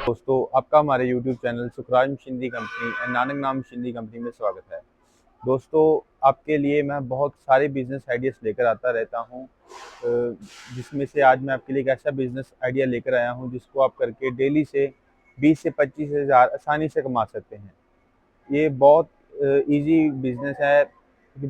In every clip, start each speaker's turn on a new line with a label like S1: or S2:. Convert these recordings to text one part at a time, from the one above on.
S1: दोस्तों, आपका हमारे YouTube channel Sukhraj machinery company and Nanak नाम मशीनरी कंपनी में स्वागत है। दोस्तों, आपके लिए मैं बहुत सारे बिजनेस आइडियाज़ लेकर आता रहता हूँ, जिसमें से आज मैं आपके लिए एक ऐसा बिजनेस आइडिया लेकर आया हूँ जिसको आप करके डेली से 20 से 25 हज़ार आसानी से कमा सकते हैं। ये बहुत ईजी बिजनेस है कि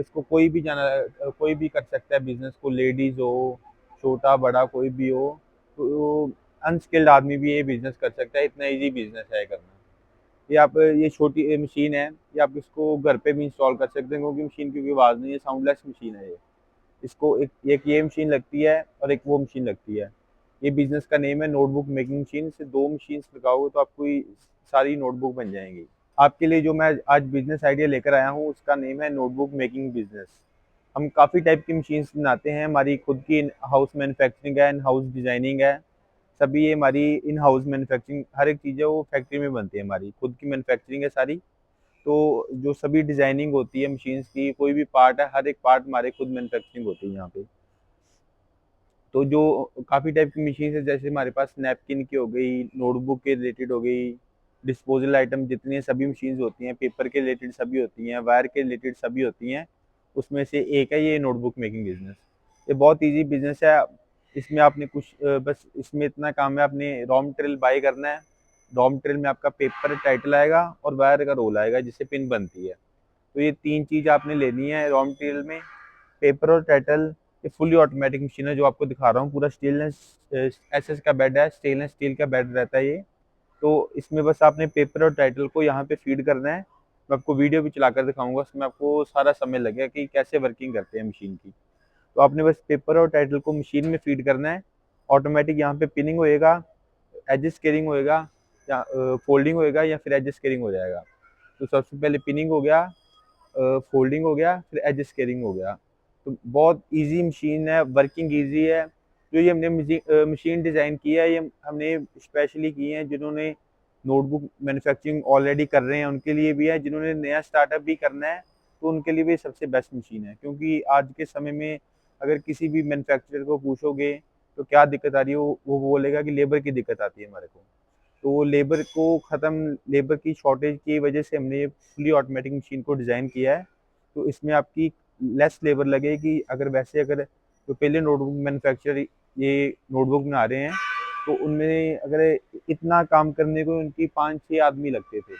S1: इसको कोई भी कर सकता है बिजनेस को, लेडीज़ हो, छोटा बड़ा कोई भी हो, तो अनस्किल्ड आदमी भी ये बिजनेस कर सकता है। इतना इजी बिजनेस है करना। ये छोटी मशीन है, ये आप इसको घर पे भी इंस्टॉल कर सकते हैं क्योंकि मशीन की कोई आवाज़ नहीं है, साउंडलेस मशीन है ये। इसको एक ये मशीन लगती है और एक वो मशीन लगती है। ये बिजनेस का नेम है नोटबुक मेकिंग मशीन। से दो मशीन लगाओगे तो आपको सारी नोटबुक बन जाएंगी। आपके लिए जो मैं आज बिजनेस आइडिया लेकर आया हूँ उसका नेम है नोटबुक मेकिंग बिजनेस। हम काफ़ी टाइप की मशीन्स बनाते हैं। हमारी खुद की इन हाउस मैन्युफैक्चरिंग है, इन हाउस डिजाइनिंग है। सभी ये हमारी इन हाउस मैन्युफैक्चरिंग, हर एक चीज़ है वो फैक्ट्री में बनती है। हमारी खुद की मैन्युफैक्चरिंग है सारी। तो जो सभी डिजाइनिंग होती है मशीन्स की, कोई भी पार्ट है, हर एक पार्ट हमारे खुद मैन्युफैक्चरिंग होती है यहाँ पे। तो जो काफ़ी टाइप की मशीन है, जैसे हमारे पास नैपकिन की हो गई, नोटबुक के रिलेटेड हो गई, डिस्पोजल आइटम जितनी सभी मशीन्स होती हैं, पेपर के रिलेटेड सभी होती हैं, वायर के रिलेटेड सभी होती हैं। उसमें से एक है ये नोटबुक मेकिंग बिजनेस। ये बहुत इजी बिजनेस है। इसमें आपने बस इसमें इतना काम है, आपने रॉ मटेरियल बाय करना है। रॉ मटेरियल में आपका पेपर टाइटल आएगा और वायर का रोल आएगा जिससे पिन बनती है। तो ये तीन चीज़ आपने लेनी है रॉ मटेरियल में, पेपर और टाइटल। ये फुली ऑटोमेटिक मशीन है जो आपको दिखा रहा हूँ। पूरा स्टेनलेस एसएस का बेड है, स्टेनलेस स्टील का बेड रहता है ये। तो इसमें बस आपने पेपर और टाइटल को यहाँ पे फीड करना है। मैं आपको वीडियो भी चलाकर दिखाऊंगा, उसमें आपको सारा समय लगेगा कि कैसे वर्किंग करते हैं मशीन की। तो आपने बस पेपर और टाइटल को मशीन में फीड करना है। ऑटोमेटिक यहाँ पे पिनिंग होएगा, एज स्केलिंग होएगा, या फोल्डिंग होएगा, या फिर एज स्केलिंग हो जाएगा। तो सबसे पहले पिनिंग हो गया, फोल्डिंग हो गया, फिर एज स्केलिंग हो गया। तो बहुत इजी मशीन है, वर्किंग इजी है। जो ये हमने मशीन डिज़ाइन की है, ये हमने स्पेशली की है जिन्होंने नोटबुक मैन्युफैक्चरिंग ऑलरेडी कर रहे हैं उनके लिए भी है, जिन्होंने नया स्टार्टअप भी करना है तो उनके लिए भी सबसे बेस्ट मशीन है। क्योंकि आज के समय में अगर किसी भी मैन्युफैक्चरर को पूछोगे तो क्या दिक्कत आ रही है, वो बोलेगा कि लेबर की दिक्कत आती है हमारे को। तो लेबर की शॉर्टेज की वजह से हमने ये फुली ऑटोमेटिक मशीन को डिज़ाइन किया है। तो इसमें आपकी लेस लेबर लगेगी। अगर जो पहले नोटबुक मैन्युफैक्चरर ये नोटबुक बना रहे हैं तो उनमें अगर इतना काम करने को उनकी 5-6 आदमी लगते थे,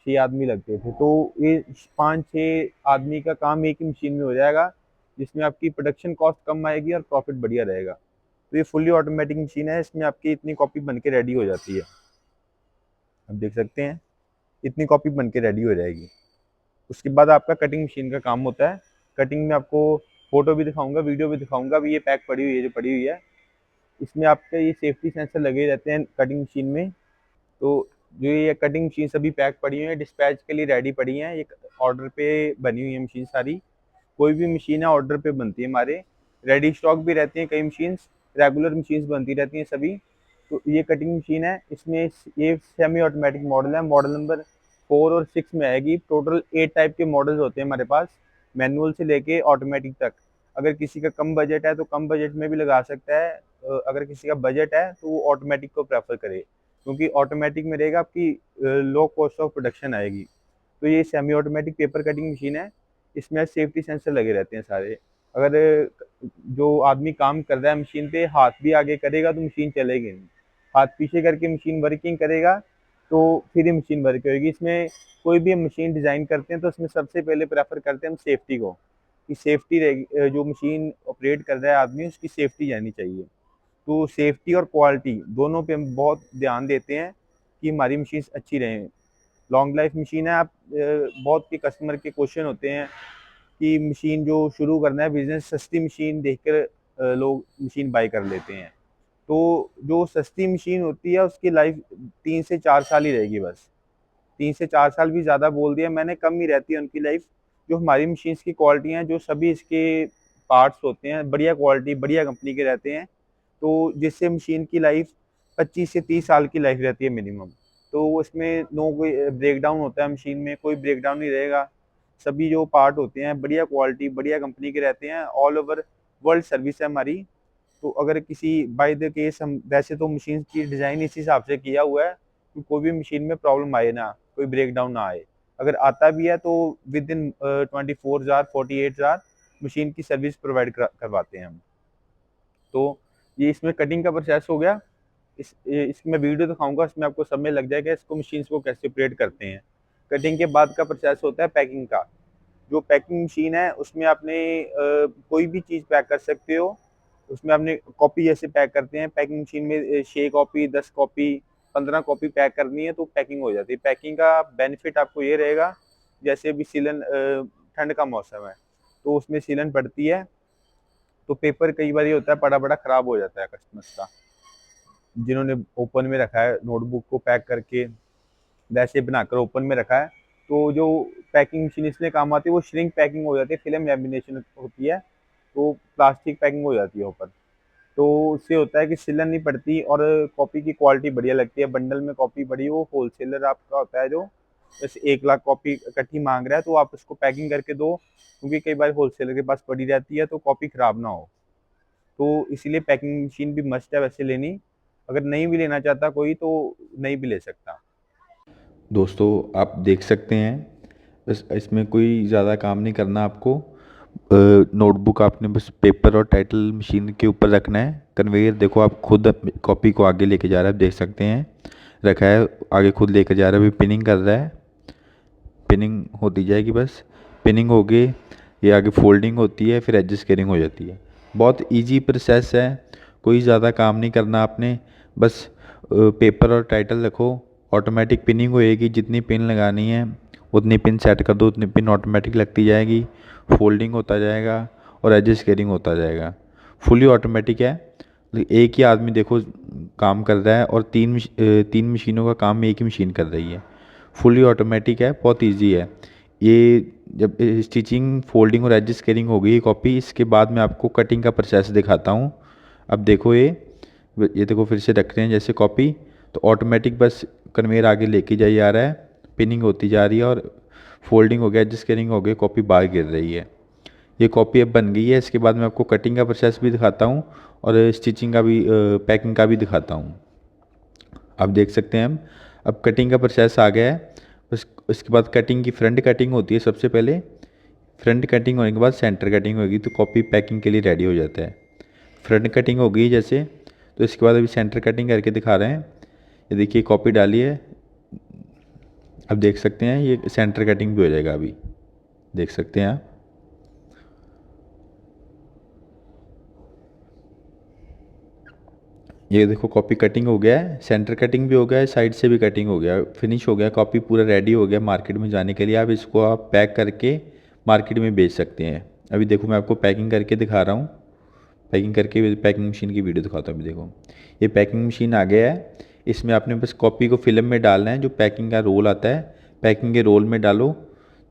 S1: 6 आदमी लगते थे। तो ये 5-6 आदमी का काम एक ही मशीन में हो जाएगा, जिसमें आपकी प्रोडक्शन कॉस्ट कम आएगी और प्रॉफिट बढ़िया रहेगा। तो ये फुली ऑटोमेटिक मशीन है, इसमें आपकी इतनी कॉपी बन के रेडी हो जाती है। आप देख सकते हैं इतनी कॉपी बन के रेडी हो जाएगी। उसके बाद आपका कटिंग मशीन का काम होता है। कटिंग में आपको फोटो भी दिखाऊंगा, वीडियो भी दिखाऊंगा। अभी ये पैक पड़ी हुई है, जो पड़ी हुई है, इसमें आपके ये सेफ्टी सेंसर लगे रहते हैं कटिंग मशीन में। तो जो ये कटिंग मशीन सभी पैक पड़ी हुई है, डिस्पैच के लिए रेडी पड़ी हैं। एक ऑर्डर पे बनी हुई है मशीन सारी। कोई भी मशीन है ऑर्डर पे बनती है हमारे। रेडी स्टॉक भी रहती हैं कई मशीन्स, रेगुलर मशीन्स बनती रहती हैं सभी। तो ये कटिंग मशीन है, इसमें ये सेमी ऑटोमेटिक मॉडल है। मॉडल नंबर 4 और 6 में आएगी। टोटल 8 टाइप के मॉडल्स होते हैं हमारे पास, मैनुअल से लेके ऑटोमेटिक तक। अगर किसी का कम बजट है तो कम बजट में भी लगा सकता है। अगर किसी का बजट है तो वो ऑटोमेटिक को प्रेफर करे, क्योंकि ऑटोमेटिक में रहेगा आपकी लो कॉस्ट ऑफ प्रोडक्शन आएगी। तो ये semi automatic paper cutting machine है। इसमें सेफ्टी सेंसर लगे रहते हैं सारे। अगर जो आदमी काम कर रहा है मशीन पे हाथ भी आगे करेगा तो मशीन चलेगी नहीं। हाथ पीछे करके मशीन वर्किंग करेगा तो फिर ही मशीन वर्क होगी। इसमें कोई भी हम मशीन डिज़ाइन करते हैं तो उसमें सबसे पहले प्रेफर करते हैं हम सेफ्टी को, कि सेफ्टी रहेगी। जो मशीन ऑपरेट कर रहा है आदमी, उसकी सेफ्टी रहनी चाहिए। तो सेफ्टी और क्वालिटी दोनों पे हम बहुत ध्यान देते हैं कि हमारी मशीन अच्छी रहें। लॉन्ग लाइफ मशीन है। बहुत के कस्टमर के क्वेश्चन होते हैं कि मशीन जो शुरू करना है बिजनेस, सस्ती मशीन देखकर लोग मशीन बाय कर लेते हैं। तो जो सस्ती मशीन होती है उसकी लाइफ 3 से 4 साल ही रहेगी बस। 3 से 4 साल भी ज़्यादा बोल दिया मैंने, कम ही रहती है उनकी लाइफ। जो हमारी मशीन्स की क्वालिटी हैं, जो सभी इसके पार्ट्स होते हैं, बढ़िया क्वालिटी बढ़िया कंपनी के रहते हैं। तो जिससे मशीन की लाइफ 25 से 30 साल की लाइफ रहती है मिनिमम। तो उसमें नो कोई ब्रेकडाउन होता है मशीन में, कोई ब्रेकडाउन नहीं रहेगा। सभी जो पार्ट होते हैं बढ़िया क्वालिटी बढ़िया कंपनी के रहते हैं। ऑल ओवर वर्ल्ड सर्विस है हमारी। तो अगर किसी बाय द केस हम, वैसे तो मशीन की डिज़ाइन इस हिसाब से किया हुआ है कि कोई भी मशीन में प्रॉब्लम आए ना, कोई ब्रेक डाउन ना आए। अगर आता भी है तो within 24 hour 48 hour machine की सर्विस प्रोवाइड करवाते हैं हम। तो ये इसमें कटिंग का प्रोसेस हो गया। इसकी मैं वीडियो दिखाऊंगा, इसमें आपको समझ लग जाएगा इसको मशीन को कैसे ऑपरेट करते हैं। कटिंग के बाद का प्रोसेस होता है पैकिंग का। जो पैकिंग मशीन है उसमें आपने कोई भी चीज़ पैक कर सकते हो। उसमें आपने कॉपी जैसे पैक करते हैं, पैकिंग मशीन में 6 कॉपी, 10 कॉपी, 15 कॉपी पैक करनी है तो पैकिंग हो जाती है। पैकिंग का बेनिफिट आपको ये रहेगा, जैसे अभी सीलन ठंड का मौसम है तो उसमें सीलन पड़ती है, तो पेपर कई बार ये होता है पड़ा बड़ा खराब हो जाता है कस्टमर्स का, जिन्होंने ओपन में रखा है नोटबुक को पैक करके वैसे बनाकर ओपन में रखा है। तो जो पैकिंग मशीन इसलिए काम आती है, वो श्रिंक पैकिंग हो जाती है, फिल्म लैमिनेशन होती है, तो प्लास्टिक पैकिंग हो जाती है ऊपर। तो उससे होता है कि सिलन नहीं पड़ती और कॉपी की क्वालिटी बढ़िया लगती है। बंडल में कॉपी बड़ी, वो होलसेलर आपका होता है जो जैसे 1 लाख कॉपी इकट्ठी मांग रहा है, तो आप उसको पैकिंग करके दो, क्योंकि कई बार होलसेलर के पास पड़ी रहती है तो कॉपी खराब ना हो। तो इसीलिए पैकिंग मशीन भी मस्ट है वैसे लेनी। अगर नहीं भी लेना चाहता कोई तो नहीं भी ले सकता।
S2: दोस्तों आप देख सकते हैं, बस इसमें कोई ज़्यादा काम नहीं करना आपको। नोटबुक आपने बस पेपर और टाइटल मशीन के ऊपर रखना है। कन्वेयर देखो, आप खुद कॉपी को आगे लेके जा रहा है, आप देख सकते हैं रखा है, आगे खुद लेकर जा रहा है, अभी पिनिंग कर रहा है। पिनिंग होती जाएगी, बस पिनिंग हो गई, ये आगे फोल्डिंग होती है, फिर एडजस्ट केयरिंग हो जाती है। बहुत इजी प्रोसेस है, कोई ज़्यादा काम नहीं करना आपने। बस पेपर और टाइटल रखो, ऑटोमेटिक पिनिंग होएगी, जितनी पिन लगानी है उतनी पिन सेट कर दो, उतनी पिन ऑटोमेटिक लगती जाएगी, फोल्डिंग होता जाएगा और एडजस्ट केयरिंग होता जाएगा। फुली ऑटोमेटिक है, एक ही आदमी देखो काम कर रहा है और तीन मशीनों का काम एक ही मशीन कर रही है। फुली ऑटोमेटिक है, बहुत इजी है ये। जब स्टिचिंग, फोल्डिंग और एडजस्ट केयरिंग हो गई कॉपी, इसके बाद मैं आपको कटिंग का प्रोसेस दिखाता हूँ। अब देखो ये देखो फिर से रख रहे हैं जैसे कॉपी, तो ऑटोमेटिक बस कन्वेयर आगे लेके जाई जा रहा है, पिनिंग होती जा रही है और फोल्डिंग हो गया, एडजस्ट केयरिंग हो गई, कॉपी बाहर गिर रही है। ये कॉपी अब बन गई है। इसके बाद मैं आपको कटिंग का प्रोसेस भी दिखाता हूँ और स्टिचिंग का भी, पैकिंग का भी दिखाता हूँ। आप देख सकते हैं हम अब कटिंग का प्रोसेस आ गया है। बस उसके बाद कटिंग की फ्रंट कटिंग होती है सबसे पहले। फ्रंट कटिंग होने के बाद सेंटर कटिंग होगी, तो कॉपी पैकिंग के लिए रेडी हो जाता है। फ्रंट कटिंग हो गई जैसे, तो इसके बाद अभी सेंटर कटिंग करके दिखा रहे हैं। ये देखिए कॉपी डाली है, अब देख सकते हैं ये सेंटर कटिंग भी हो जाएगा अभी, देख सकते हैं आप। ये देखो कॉपी कटिंग हो गया है, सेंटर कटिंग भी हो गया है, साइड से भी कटिंग हो गया, फिनिश हो गया, कॉपी पूरा रेडी हो गया मार्केट में जाने के लिए। आप इसको आप पैक करके मार्केट में बेच सकते हैं। अभी देखो मैं आपको पैकिंग करके दिखा रहा हूँ, पैकिंग करके पैकिंग मशीन की वीडियो दिखाता हूँ। अभी देखो ये पैकिंग मशीन आ गया है, इसमें आपने बस कॉपी को फिल्म में डालना है, जो पैकिंग का रोल आता है पैकिंग के रोल में डालो।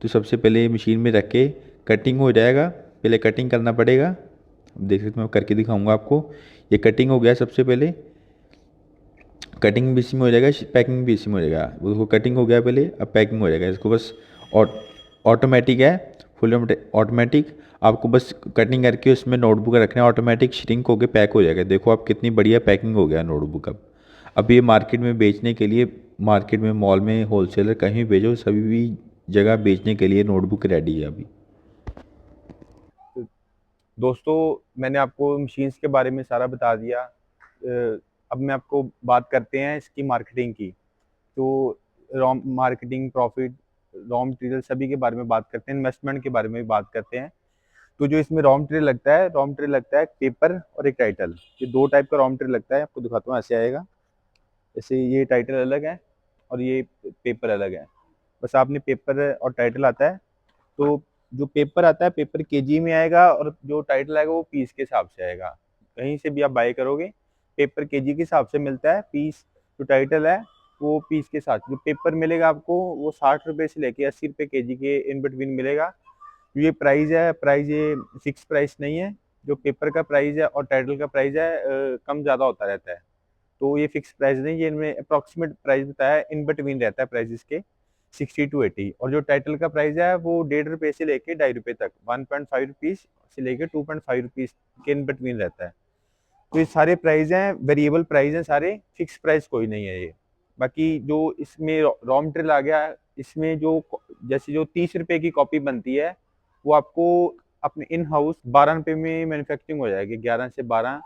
S2: तो सबसे पहले ये मशीन में रख के कटिंग हो जाएगा, पहले कटिंग करना पड़ेगा। अब देख सकते मैं करके दिखाऊंगा आपको। ये कटिंग हो गया सबसे पहले, कटिंग भी इसी में हो जाएगा, पैकिंग भी इसी में हो जाएगा। वो कटिंग हो गया पहले, अब पैकिंग हो जाएगा। इसको बस ऑटोमेटिक है, फुल ऑटोमेटिक। आपको बस कटिंग करके उसमें नोटबुक रखना है, ऑटोमेटिक श्रिंक होकर पैक हो जाएगा। देखो आप कितनी बढ़िया पैकिंग हो गया नोटबुक। अब ये मार्केट में बेचने के लिए, मार्केट में, मॉल में, होलसेलर कहीं भी भेजो, सभी भी जगह बेचने के लिए नोटबुक रेडी है अभी।
S1: दोस्तों मैंने आपको मशीन्स के बारे में सारा बता दिया। अब मैं आपको बात करते हैं इसकी मार्केटिंग की। तो raw marketing, profit, raw material सभी के बारे में बात करते हैं, इन्वेस्टमेंट के बारे में भी बात करते हैं। तो जो इसमें रॉ मटेरियल लगता है, रॉ मटेरियल लगता है एक पेपर और एक टाइटल। ये दो टाइप का रॉ मटेरियल लगता है, आपको दिखाता हूँ। ऐसे आएगा, जैसे ये टाइटल अलग है और ये पेपर अलग है। बस आपने पेपर और टाइटल आता है, तो जो पेपर आता है पेपर केजी में आएगा और जो टाइटल आएगा वो पीस के हिसाब से आएगा। कहीं से भी आप बाय करोगे पेपर केजी के हिसाब से मिलता है, पीस जो टाइटल है वो पीस के साथ। जो पेपर मिलेगा आपको वो 60 रुपये से लेके 80 रुपये केजी के इन बिटवीन मिलेगा। ये प्राइस है, प्राइस ये फिक्स प्राइस नहीं है। जो पेपर का प्राइस है और टाइटल का प्राइस है कम ज़्यादा होता रहता है। तो ये फिक्स प्राइस नहीं, ये इनमें अप्रॉक्सीमेट प्राइस बताया है, इन बिटवीन रहता है प्राइस इसके 60 to 80। और जो टाइटल का प्राइस है वो 1.5 रुपये से लेके 2.5 रुपये तक, 1.5 रुपीज़ से लेके 2.5 रुपीज़ के इन बिटवीन रहता है। तो ये सारे प्राइस हैं, वेरिएबल प्राइस हैं सारे, फिक्स प्राइस कोई नहीं है ये। बाकी जो इसमें रॉ मटेरियल आ गया, इसमें जो जैसे जो 30 रुपए की कॉपी बनती है, वो आपको अपने इन हाउस 12 रुपए में मैन्युफैक्चरिंग हो जाएगी। 11 से 12,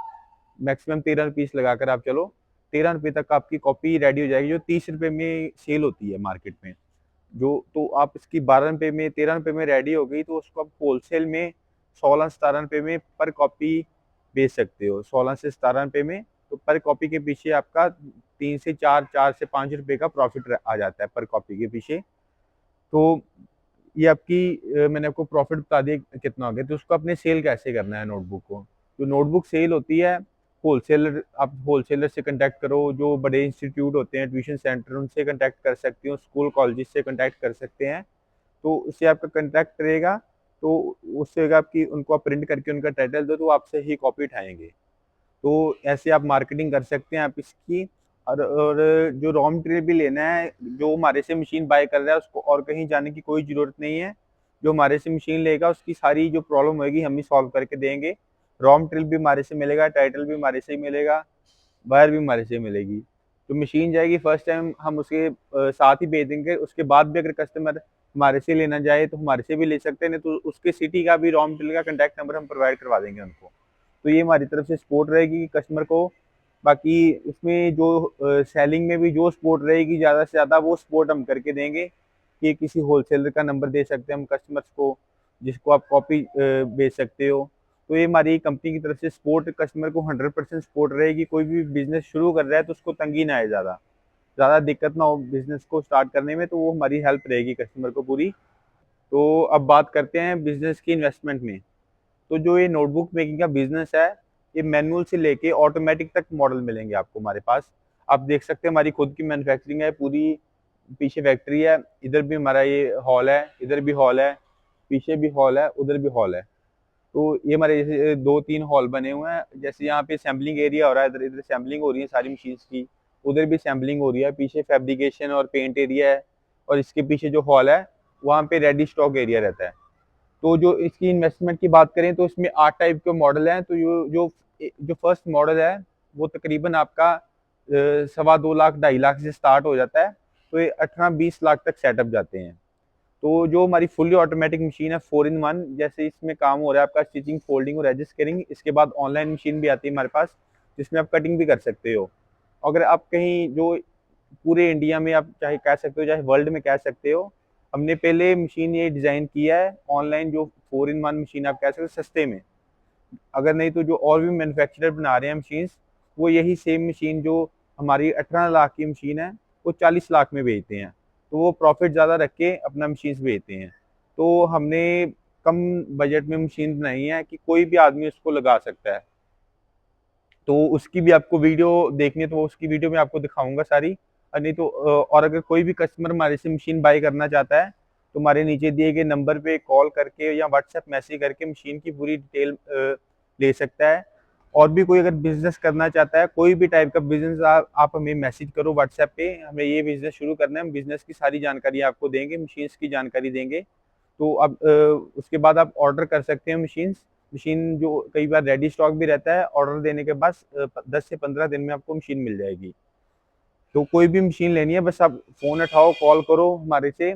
S1: मैक्सिमम 13 पीस लगाकर आप चलो, 13 रुपए तक आपकी कॉपी रेडी हो जाएगी, जो 30 रुपए में सेल होती है मार्केट में। जो तो आप इसकी 12 रुपए में, 13 रुपए में रेडी हो गई, तो उसको आप होलसेल में 16-17 रुपए में पर कॉपी बेच सकते हो। 16 से 17 रुपए में, तो पर कॉपी के पीछे आपका 3 से 4, 4 से 5 रुपए का प्रॉफिट आ जाता है पर कॉपी के पीछे। तो ये आपकी मैंने आपको प्रॉफिट बता दिया कितना हो गया। तो उसको अपने सेल कैसे करना है नोटबुक को। जो नोटबुक सेल होती है, होलसेलर, आप होलसेलर से कांटेक्ट करो, जो बड़े इंस्टीट्यूट होते हैं, ट्यूशन सेंटर, उनसे कांटेक्ट कर सकते हो, स्कूल कॉलेज से कांटेक्ट कर सकते हैं। तो उससे आपका कांटेक्ट रहेगा, तो उससे होगा आपकी, उनको आप प्रिंट करके उनका टाइटल दो, तो वो आपसे ही कॉपी उठाएंगे। तो ऐसे आप मार्केटिंग कर सकते हैं आप इसकी। और जो रॉ मटेरियल भी लेना है, जो हमारे से मशीन बाय कर रहा है, उसको और कहीं जाने की कोई ज़रूरत नहीं है। जो हमारे से मशीन लेगा, उसकी सारी जो प्रॉब्लम होगी हम ही सॉल्व करके देंगे। रॉ मटेरियल भी हमारे से मिलेगा, टाइटल भी हमारे से ही मिलेगा, वायर भी हमारे से मिलेगी। तो मशीन जाएगी, फर्स्ट टाइम हम उसके साथ ही भेज देंगे। उसके बाद भी अगर कस्टमर हमारे से लेना चाहे तो हमारे से भी ले सकते हैं, नहीं तो उसके सिटी का भी रॉ मटेरियल का कॉन्टैक्ट नंबर हम प्रोवाइड करवा देंगे उनको। तो ये हमारी तरफ से सपोर्ट रहेगी कस्टमर को। बाकी इसमें जो सेलिंग में भी जो सपोर्ट रहेगी ज़्यादा से ज़्यादा, वो सपोर्ट हम करके देंगे कि किसी होलसेलर का नंबर दे सकते हैं हम कस्टमर्स को, जिसको आप कॉपी बेच सकते हो। तो ये हमारी कंपनी की तरफ से सपोर्ट, कस्टमर को 100% सपोर्ट रहेगी। कोई भी बिजनेस शुरू कर रहा है तो उसको तंगी ना आए, ज़्यादा दिक्कत ना हो बिजनेस को स्टार्ट करने में, तो वो हमारी हेल्प रहेगी कस्टमर को पूरी। तो अब बात करते हैं बिजनेस की इन्वेस्टमेंट में। तो जो ये नोटबुक मेकिंग का बिजनेस है, ये मैनुअल से लेके ऑटोमेटिक तक मॉडल मिलेंगे आपको हमारे पास। आप देख सकते हैं हमारी खुद की मैन्युफैक्चरिंग है पूरी, पीछे फैक्ट्री है, इधर भी हमारा ये हॉल है, इधर भी हॉल है, पीछे भी हॉल है, उधर भी हॉल है। तो ये हमारे जैसे 2-3 हॉल बने हुए हैं। जैसे यहाँ पे सैम्पलिंग एरिया हो रहा है, इधर इधर सैम्पलिंग हो रही है सारी मशीन्स की, उधर भी सैम्पलिंग हो रही है, पीछे फैब्रिकेशन और पेंट एरिया है, और इसके पीछे जो हॉल है वहाँ पे रेडी स्टॉक एरिया रहता है। तो जो इसकी इन्वेस्टमेंट की बात करें तो इसमें 8 टाइप के मॉडल हैं। तो जो फर्स्ट मॉडल है वो तकरीबन आपका 2.25 लाख 2.5 लाख से स्टार्ट हो जाता है। तो ये 18-20 लाख तक सेटअप जाते हैं। तो जो हमारी फुल्ली ऑटोमेटिक मशीन है 4-in-1, जैसे इसमें काम हो रहा है आपका स्टिचिंग, फोल्डिंग और एडजस्ट कटिंग। इसके बाद ऑनलाइन मशीन भी आती है हमारे पास, जिसमें आप कटिंग भी कर सकते हो। अगर आप कहीं जो पूरे इंडिया में आप चाहे कह सकते हो, चाहे वर्ल्ड में कह सकते हो, हमने पहले मशीन ये डिज़ाइन किया है ऑनलाइन, जो 4-in-1 मशीन आप कह सकते हो सस्ते में। अगर नहीं तो जो और भी मैन्युफैक्चरर बना रहे हैं मशीन्स, वो यही सेम मशीन जो हमारी 18 लाख की मशीन है, वो 40 लाख में बेचते हैं। तो वो प्रॉफिट ज़्यादा रख के अपना मशीन्स बेचते हैं। तो हमने कम बजट में मशीन बनाई है कि कोई भी आदमी उसको लगा सकता है। तो उसकी भी आपको वीडियो देखनी है तो उसकी वीडियो में आपको दिखाऊंगा सारी। और नहीं तो और अगर कोई भी कस्टमर हमारे से मशीन बाय करना चाहता है, तो हमारे नीचे दिए गए नंबर पे कॉल करके या व्हाट्सएप मैसेज करके मशीन की पूरी डिटेल ले सकता है। और भी कोई अगर बिजनेस करना चाहता है, कोई भी टाइप का बिजनेस, आप हमें मैसेज करो व्हाट्सएप पे, हमें ये बिजनेस शुरू करना है, हम बिजनेस की सारी जानकारी आपको देंगे, मशीन्स की जानकारी देंगे। तो अब उसके बाद आप ऑर्डर कर सकते हैं मशीन जो कई बार रेडी स्टॉक भी रहता है। ऑर्डर देने के बाद 10 से 15 दिन में आपको मशीन मिल जाएगी। तो कोई भी मशीन लेनी है, बस आप फ़ोन उठाओ, कॉल करो हमारे से।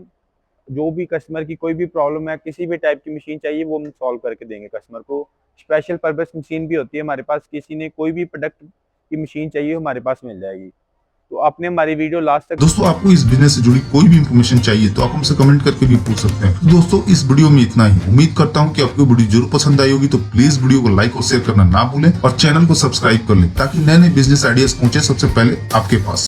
S1: जो भी कस्टमर की कोई भी प्रॉब्लम है, किसी भी टाइप की मशीन चाहिए, वो हम सॉल्व करके देंगे कस्टमर को। स्पेशल पर्पस मशीन भी होती है हमारे पास, किसी ने कोई भी प्रोडक्ट की मशीन चाहिए हमारे पास मिल जाएगी। तो आपने हमारी वीडियो लास्ट तक।
S3: दोस्तों, आपको इस बिजनेस से जुड़ी कोई भी इंफॉर्मेशन चाहिए तो आप हमसे कमेंट करके भी पूछ सकते हैं। दोस्तों, इस वीडियो में इतना ही। उम्मीद करता हूं कि आपको वीडियो जरूर पसंद आई होगी। तो प्लीज वीडियो को लाइक और शेयर करना ना भूलें और चैनल को सब्सक्राइब कर लें, ताकि नए नए बिजनेस आइडियाज पहुंचे सबसे पहले आपके पास।